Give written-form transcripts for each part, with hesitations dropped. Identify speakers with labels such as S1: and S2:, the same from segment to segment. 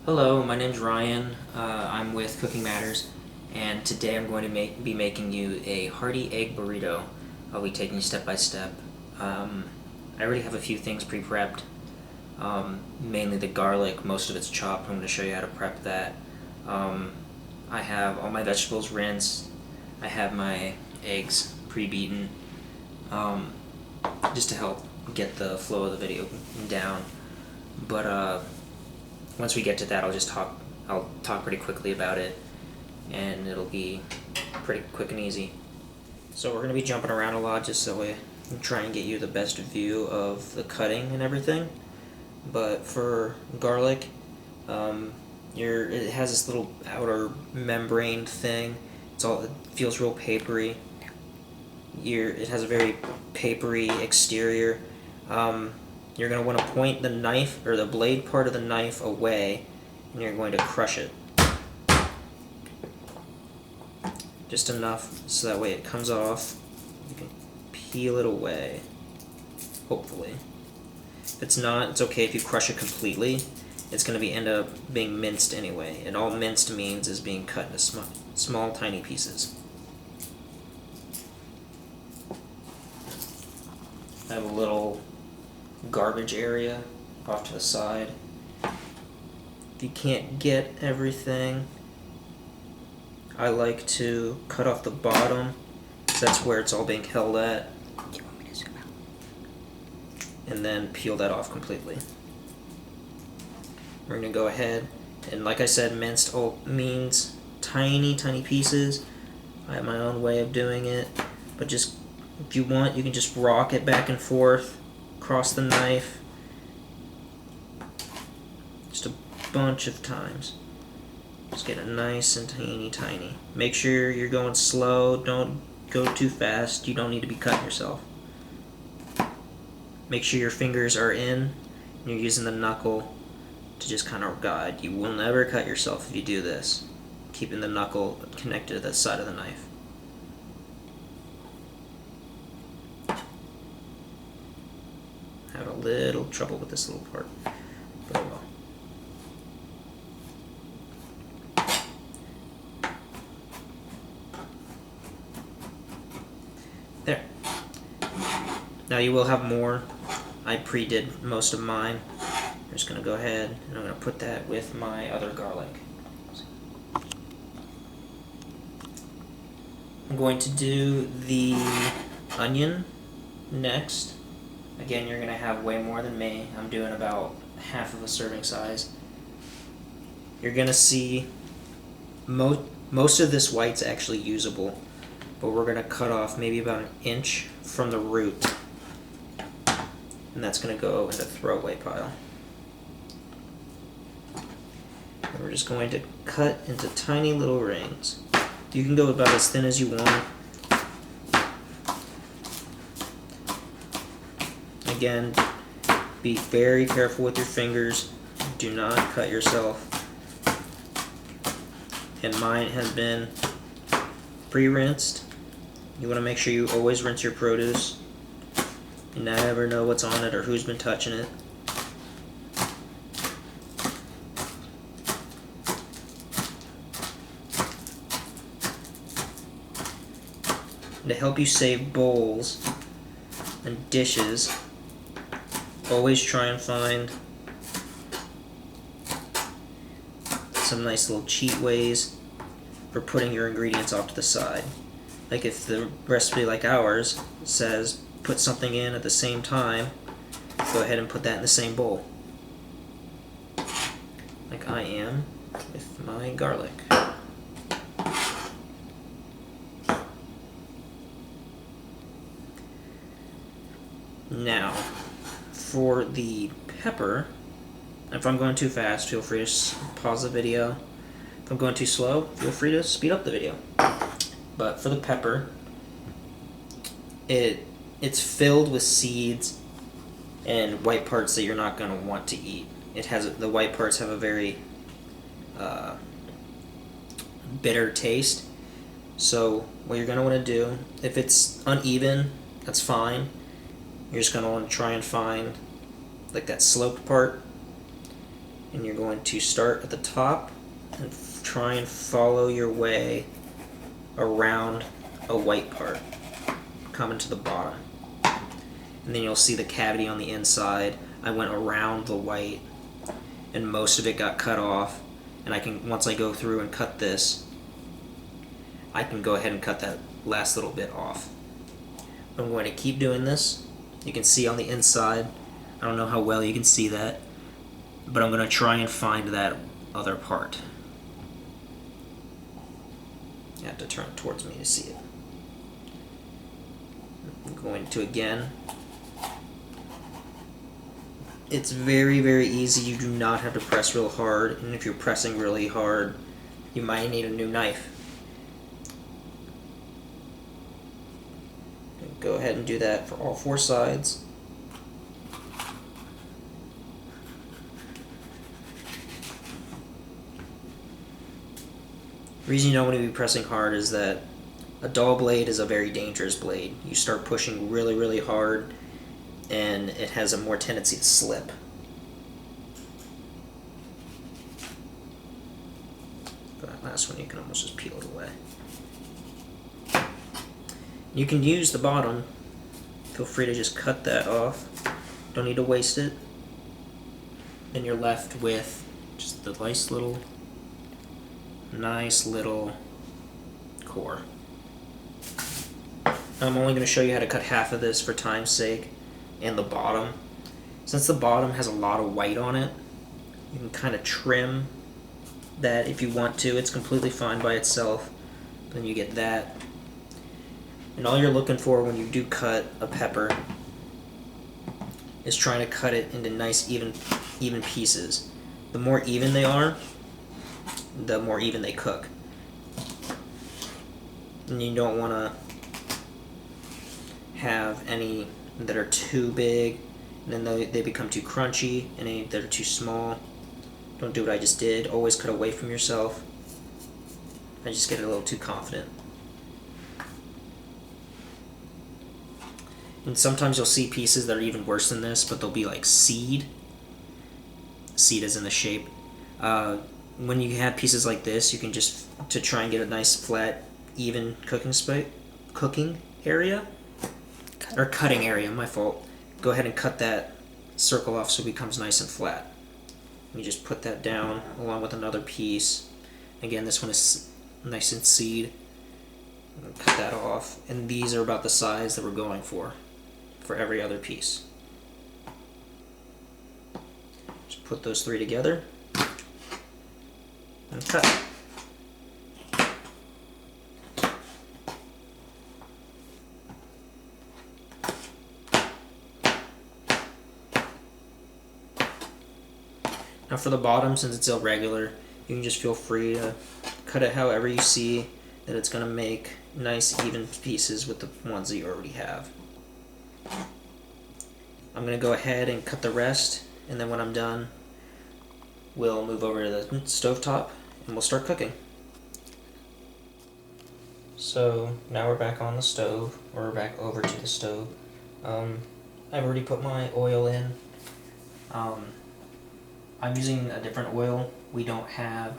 S1: Hello, my name's Ryan. I'm with Cooking Matters, and today I'm going to be making you a hearty egg burrito. I'll be taking you step by step. I already have a few things pre-prepped, mainly the garlic. Most of it's chopped. I'm going to show you how to prep that. I have all my vegetables rinsed. I have my eggs pre-beaten, just to help get the flow of the video down. But once we get to that, I'll talk pretty quickly about it, and it'll be pretty quick and easy. So we're going to be jumping around a lot just so we can try and get you the best view of the cutting and everything. But for garlic, it has this little outer membrane thing. It feels real papery. It has a very papery exterior. You're going to want to point the knife, or the blade part of the knife, away, and you're going to crush it. Just enough so that way it comes off. You can peel it away, hopefully. If it's not, it's okay if you crush it completely. It's going to end up being minced anyway, and all minced means is being cut into small tiny pieces. I have a little garbage area off to the side. If you can't get everything, I like to cut off the bottom, so that's where it's all being held at. Do you want me to zoom out? And then peel that off completely. We're going to go ahead, and like I said, minced means tiny pieces. I have my own way of doing it, but just if you want, you can just rock it back and forth across the knife just a bunch of times. Just get it nice and tiny. Make sure you're going slow. Don't go too fast. You don't need to be cutting yourself. Make sure your fingers are in and you're using the knuckle to just kind of guide. You will never cut yourself if you do this, keeping the knuckle connected to the side of the knife. Had a little trouble with this little part, but oh well. There. Now you will have more. I pre-did most of mine. I'm just going to go ahead and I'm going to put that with my other garlic. I'm going to do the onion next. Again, you're going to have way more than me. I'm doing about half of a serving size. You're going to see most of this white's actually usable, but we're going to cut off maybe about an inch from the root, and that's going to go in the throwaway pile. And we're just going to cut into tiny little rings. You can go about as thin as you want. Again, be very careful with your fingers. Do not cut yourself. And mine has been pre-rinsed. You want to make sure you always rinse your produce. You never know what's on it or who's been touching it. To help you save bowls and dishes, always try and find some nice little cheat ways for putting your ingredients off to the side. Like if the recipe like ours says put something in at the same time, go ahead and put that in the same bowl. Like I am with my garlic. Now, for the pepper, if I'm going too fast, feel free to pause the video. If I'm going too slow, feel free to speed up the video. But for the pepper, it's filled with seeds and white parts that you're not going to want to eat. The white parts have a very bitter taste. So what you're going to want to do, if it's uneven, that's fine. You're just going to want to try and find like that sloped part And you're going to start at the top and try and follow your way around a white part, coming to the bottom. And then you'll see the cavity on the inside. I went around the white and most of it got cut off, and I can, once I go through and cut this, I can go ahead and cut that last little bit off. I'm going to keep doing this. You can see on the inside, I don't know how well you can see that, but I'm going to try and find that other part. You have to turn it towards me to see it. I'm going to again. It's very, very easy. You do not have to press real hard, and if you're pressing really hard, you might need a new knife. Go ahead and do that for all 4 sides. The reason you don't want to be pressing hard is that a dull blade is a very dangerous blade. You start pushing really, really hard, and it has a more tendency to slip. That last one you can almost just peel it away. You can use the bottom. Feel free to just cut that off. Don't need to waste it. Then you're left with just the nice little core. I'm only going to show you how to cut half of this for time's sake, and the bottom. Since the bottom has a lot of white on it, you can kind of trim that if you want to. It's completely fine by itself. Then you get that. And all you're looking for when you do cut a pepper is trying to cut it into nice even pieces. The more even they are, the more even they cook. And you don't want to have any that are too big, and then they become too crunchy, and any that are too small. Don't do what I just did. Always cut away from yourself. I just get a little too confident. And sometimes you'll see pieces that are even worse than this, but they'll be like seed. Seed is in the shape. When you have pieces like this, you can just, to try and get a nice flat, even cooking area, or cutting area, my fault. Go ahead and cut that circle off so it becomes nice and flat. You just put that down along with another piece. Again, this one is nice and seed. Cut that off, and these are about the size that we're going for every other piece. Just put those 3 together and cut. Now for the bottom, since it's irregular, you can just feel free to cut it however you see that it's going to make nice even pieces with the ones that you already have. I'm going to go ahead and cut the rest, and then when I'm done, we'll move over to the stovetop and we'll start cooking. So now we're back on the stove, or we're back over to the stove. I've already put my oil in. I'm using a different oil. We don't have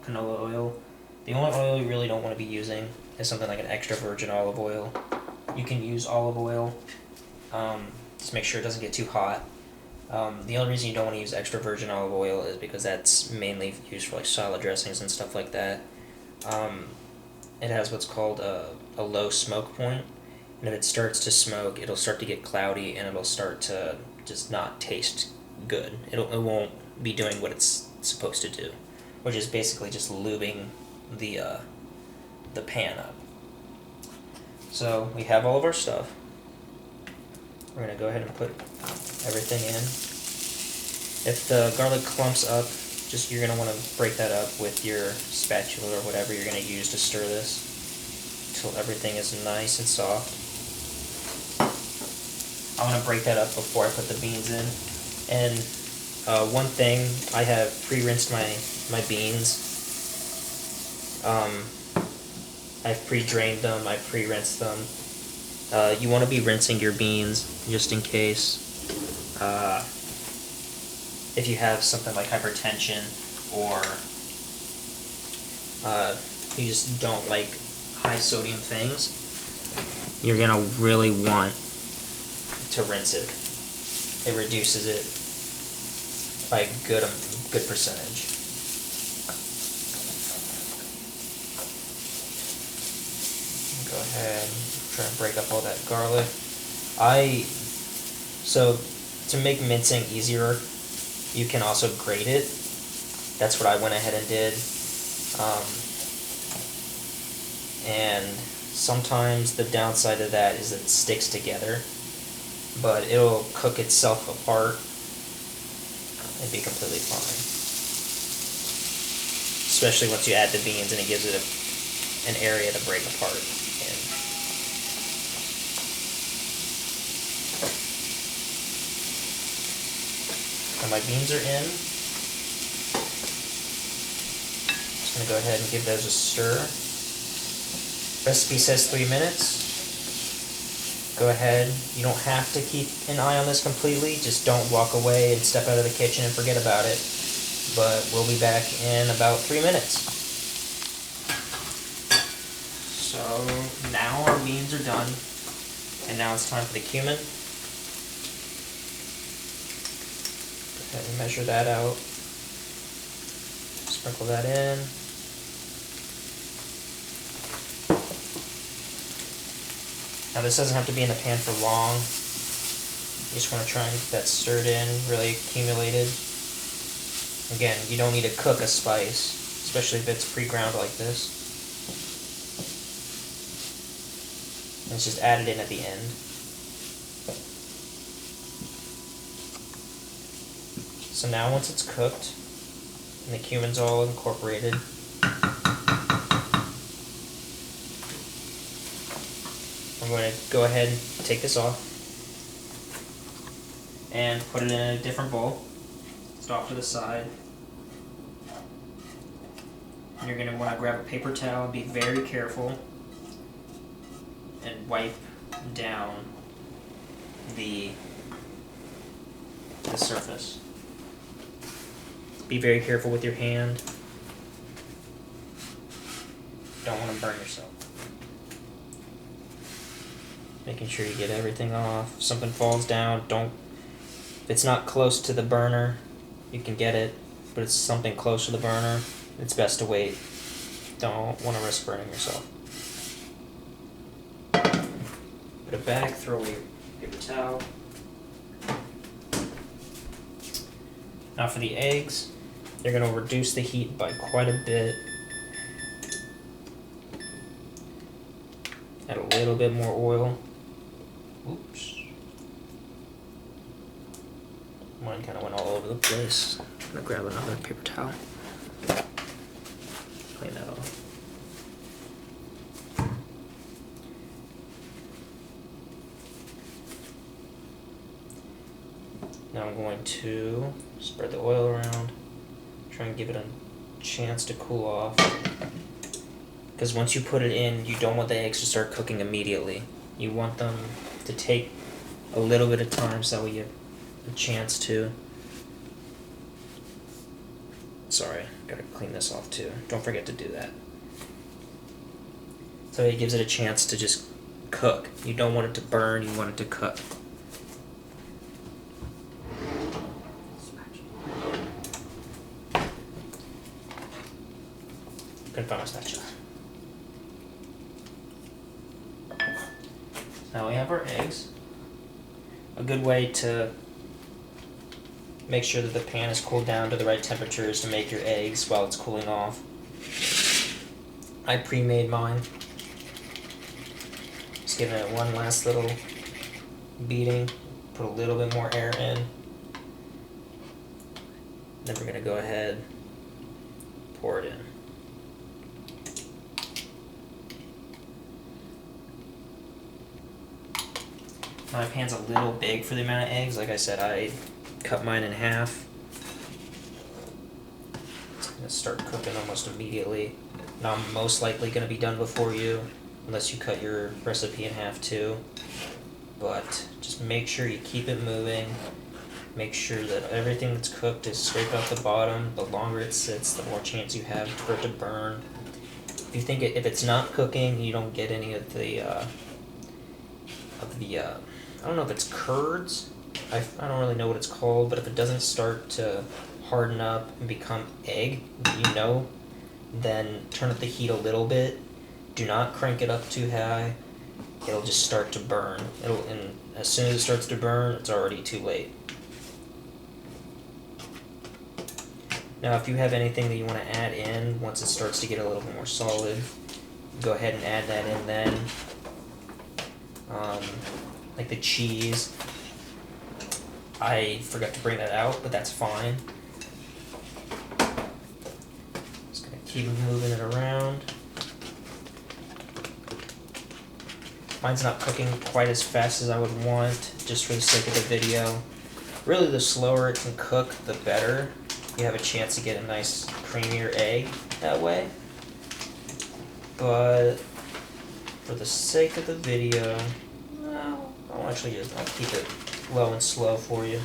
S1: canola oil. The only oil you really don't want to be using is something like an extra virgin olive oil. You can use olive oil. Just make sure it doesn't get too hot. The only reason you don't want to use extra virgin olive oil is because that's mainly used for like salad dressings and stuff like that. It has what's called a low smoke point, and if it starts to smoke, it'll start to get cloudy and it'll start to just not taste good. It won't be doing what it's supposed to do, which is basically just lubing the pan up. So we have all of our stuff. We're going to go ahead and put everything in. If the garlic clumps up, you're going to want to break that up with your spatula or whatever you're going to use to stir this until everything is nice and soft. I want to break that up before I put the beans in. And one thing, I have pre-rinsed my beans. I've pre-drained them, I've pre-rinsed them. You want to be rinsing your beans just in case if you have something like hypertension or you just don't like high sodium things, you're gonna really want to rinse it. It reduces it by a good percentage. Go ahead and try and break up all that garlic. So to make mincing easier, you can also grate it. That's what I went ahead and did. And sometimes the downside of that is it sticks together, but it'll cook itself apart and be completely fine. Especially once you add the beans and it gives it an area to break apart in. And my beans are in. Just going to go ahead and give those a stir. Recipe says 3 minutes. Go ahead. You don't have to keep an eye on this completely. Just don't walk away and step out of the kitchen and forget about it. But we'll be back in about 3 minutes. So now our beans are done. And now it's time for the cumin. Go ahead and measure that out. Sprinkle that in. Now this doesn't have to be in the pan for long. You just want to try and get that stirred in, really accumulated. Again, you don't need to cook a spice, especially if it's pre-ground like this. And it's just added in at the end. So now once it's cooked, and the cumin's all incorporated, I'm going to go ahead and take this off and put it in a different bowl. Just off to the side. And you're going to want to grab a paper towel and be very careful and wipe down the surface. Be very careful with your hand. Don't want to burn yourself. Making sure you get everything off. If something falls down, if it's not close to the burner, you can get it, but it's something close to the burner, it's best to wait. Don't want to risk burning yourself. Put it back, throw away your paper towel. Now for the eggs, you're going to reduce the heat by quite a bit. Add a little bit more oil. Oops. Mine kind of went all over the place. I'm going to grab another paper towel. Clean that off. Now I'm going to spread the oil around. Try and give it a chance to cool off. Because once you put it in, you don't want the eggs to start cooking immediately. You want them to take a little bit of time so you have a chance to... Sorry, gotta clean this off too. Don't forget to do that. So it gives it a chance to just cook. You don't want it to burn, you want it to cook. Couldn't find my spatula. Now we have our eggs. A good way to make sure that the pan is cooled down to the right temperature is to make your eggs while it's cooling off. I pre-made mine. Just giving it one last little beating. Put a little bit more air in. Then we're going to go ahead, pour it in. My pan's a little big for the amount of eggs. Like I said, I cut mine in half. It's going to start cooking almost immediately. Now I'm most likely going to be done before you, unless you cut your recipe in half too. But just make sure you keep it moving. Make sure that everything that's cooked is scraped off the bottom. The longer it sits, the more chance you have for it to burn. If you think if it's not cooking, you don't get any of the I don't know if it's curds. I don't really know what it's called, but if it doesn't start to harden up and become egg, then turn up the heat a little bit. Do not crank it up too high. It'll just start to burn. And as soon as it starts to burn, it's already too late. Now, if you have anything that you want to add in once it starts to get a little bit more solid, go ahead and add that in then. Like the cheese. I forgot to bring that out, but that's fine. Just gonna keep moving it around. Mine's not cooking quite as fast as I would want, just for the sake of the video. Really, the slower it can cook, the better. You have a chance to get a nice creamier egg that way. But for the sake of the video, I'll keep it low and slow for you.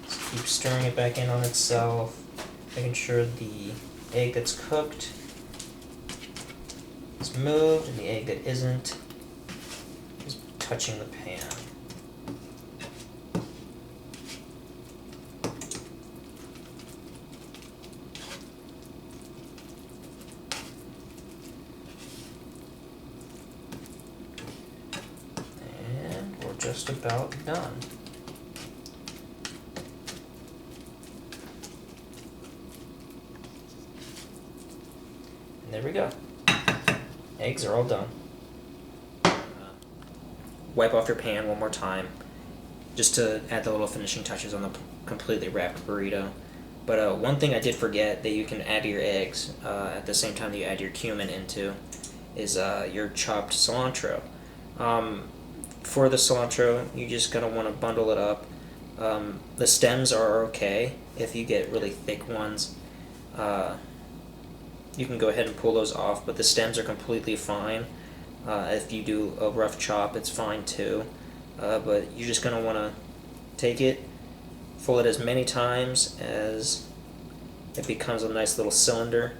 S1: Just keep stirring it back in on itself, making sure the egg that's cooked is moved and the egg that isn't is touching the pan. Just about done. And there we go. Eggs are all done. Wipe off your pan one more time, just to add the little finishing touches on the completely wrapped burrito. But one thing I did forget that you can add to your eggs at the same time that you add your cumin into is your chopped cilantro. For the cilantro, you just gonna want to bundle it up. The stems are okay. If you get really thick ones, you can go ahead and pull those off, but the stems are completely fine. If you do a rough chop, it's fine too. But you're just gonna want to take it, fold it as many times as it becomes a nice little cylinder.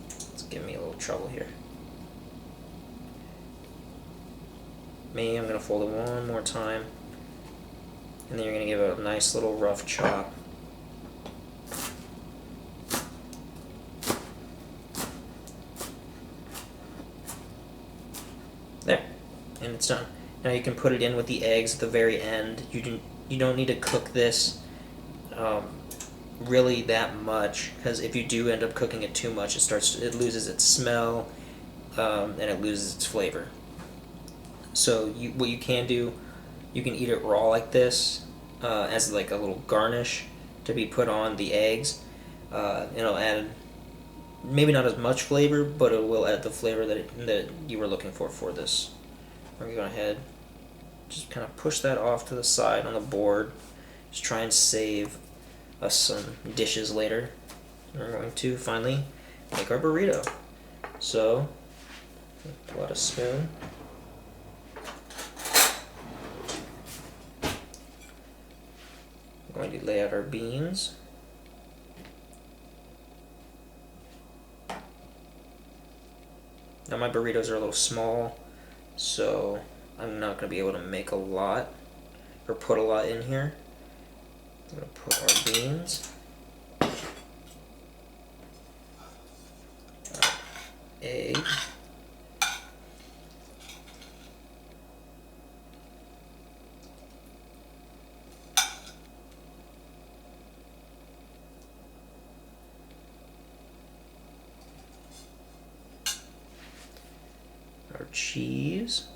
S1: It's giving me a little trouble here. I'm going to fold it one more time, and then you're going to give it a nice little rough chop. There, and it's done. Now you can put it in with the eggs at the very end. You don't need to cook this really that much, because if you do end up cooking it too much, it loses its smell and it loses its flavor. So what you can do, you can eat it raw like this as like a little garnish to be put on the eggs. It'll add maybe not as much flavor, but it will add the flavor that you were looking for this. We're going to go ahead, just kind of push that off to the side on the board. Just try and save us some dishes later. We're going to finally make our burrito. So, pull out a spoon. We're going to lay out our beans. Now my burritos are a little small, so I'm not going to be able to make a lot or put a lot in here. I'm going to put our beans, egg, our cheese,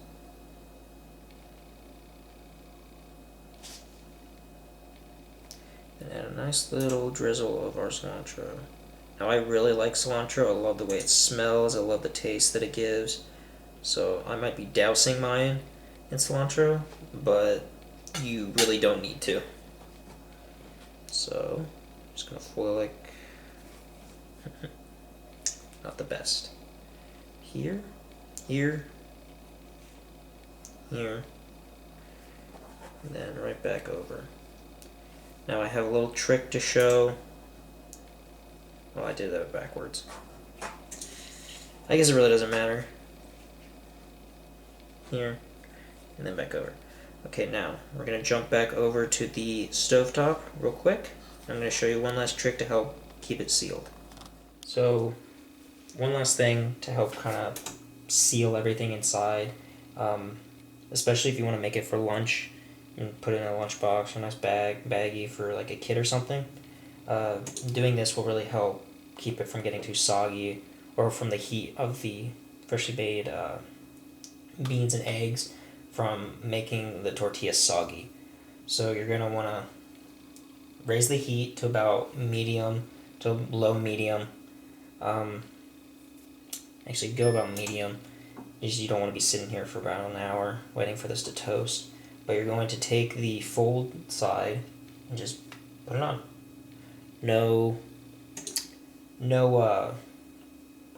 S1: and add a nice little drizzle of our cilantro. Now I really like cilantro. I love the way it smells. I love the taste that it gives. So I might be dousing mine in cilantro, but you really don't need to. So I'm just gonna foil like not the best here. here, here, and then right back over. Now I have a little trick to show. Well, I did that backwards. I guess it really doesn't matter. Here, and then back over. Okay, now we're going to jump back over to the stovetop real quick. I'm going to show you one last trick to help keep it sealed. So, one last thing to help kind of seal everything inside, especially if you want to make it for lunch and put it in a lunchbox or a nice baggie for like a kid or something. Doing this will really help keep it from getting too soggy, or from the heat of the freshly made beans and eggs from making the tortilla soggy. So you're going to want to raise the heat to about medium to low medium. Actually, go about medium. You don't want to be sitting here for about an hour waiting for this to toast. But you're going to take the fold side and just put it on. No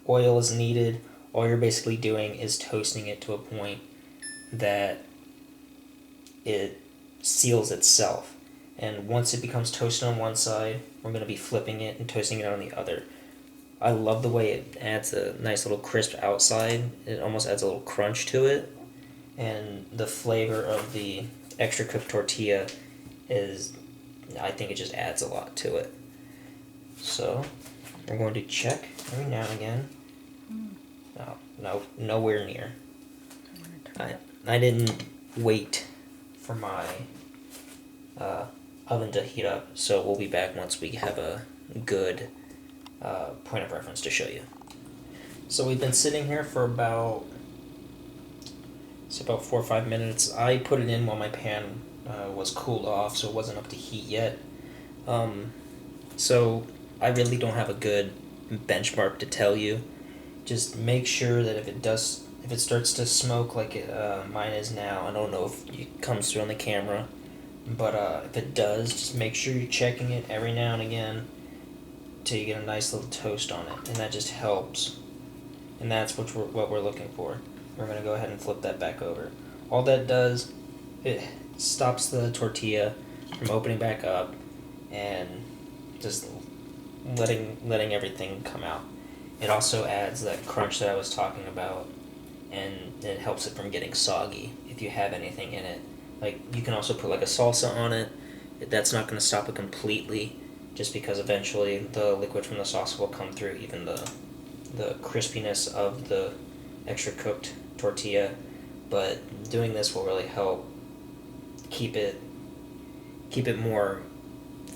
S1: oil is needed. All you're basically doing is toasting it to a point that it seals itself. And once it becomes toasted on one side, we're going to be flipping it and toasting it on the other. I love the way it adds a nice little crisp outside. It almost adds a little crunch to it. And the flavor of the extra cooked tortilla I think it just adds a lot to it. So, we're going to check every now and again. No, nowhere near. I didn't wait for my oven to heat up, so we'll be back once we have a good point of reference to show you. So we've been sitting here for about 4 or 5 minutes. I put it in while my pan was cooled off, so it wasn't up to heat yet. So I really don't have a good benchmark to tell you. Just make sure that if it starts to smoke like mine is now, I don't know if it comes through on the camera, but if it does, just make sure you're checking it every now and again till you get a nice little toast on it, and that just helps. And that's what we're looking for. We're going to go ahead and flip that back over. All that does, it stops the tortilla from opening back up and just letting everything come out. It also adds that crunch that I was talking about, and it helps it from getting soggy if you have anything in it. Like, you can also put like a salsa on it. That's not going to stop it completely, just because eventually the liquid from the sauce will come through, even the crispiness of the extra cooked tortilla. But doing this will really help keep it more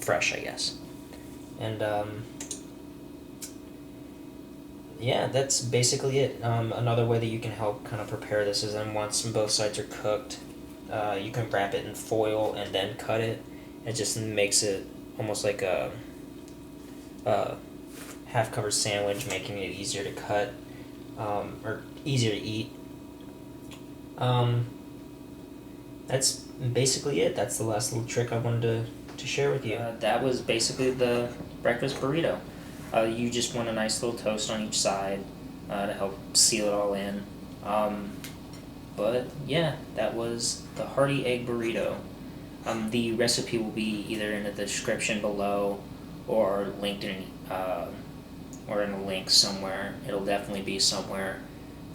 S1: fresh, I guess. And yeah, that's basically it. Another way that you can help kind of prepare this is then once both sides are cooked, you can wrap it in foil and then cut it. It just makes it almost like a half-covered sandwich, making it easier to cut, or easier to eat. That's basically it. That's the last little trick I wanted to share with you. That was basically the breakfast burrito. You just want a nice little toast on each side to help seal it all in. But yeah, that was the Hearty egg burrito. The recipe will be either in the description below or linked in or in a link somewhere. It'll definitely be somewhere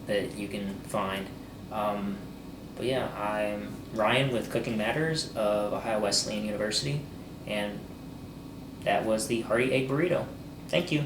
S1: that you can find. But yeah, I'm Ryan with Cooking Matters of Ohio Wesleyan University, and that was the Hearty egg burrito. Thank you.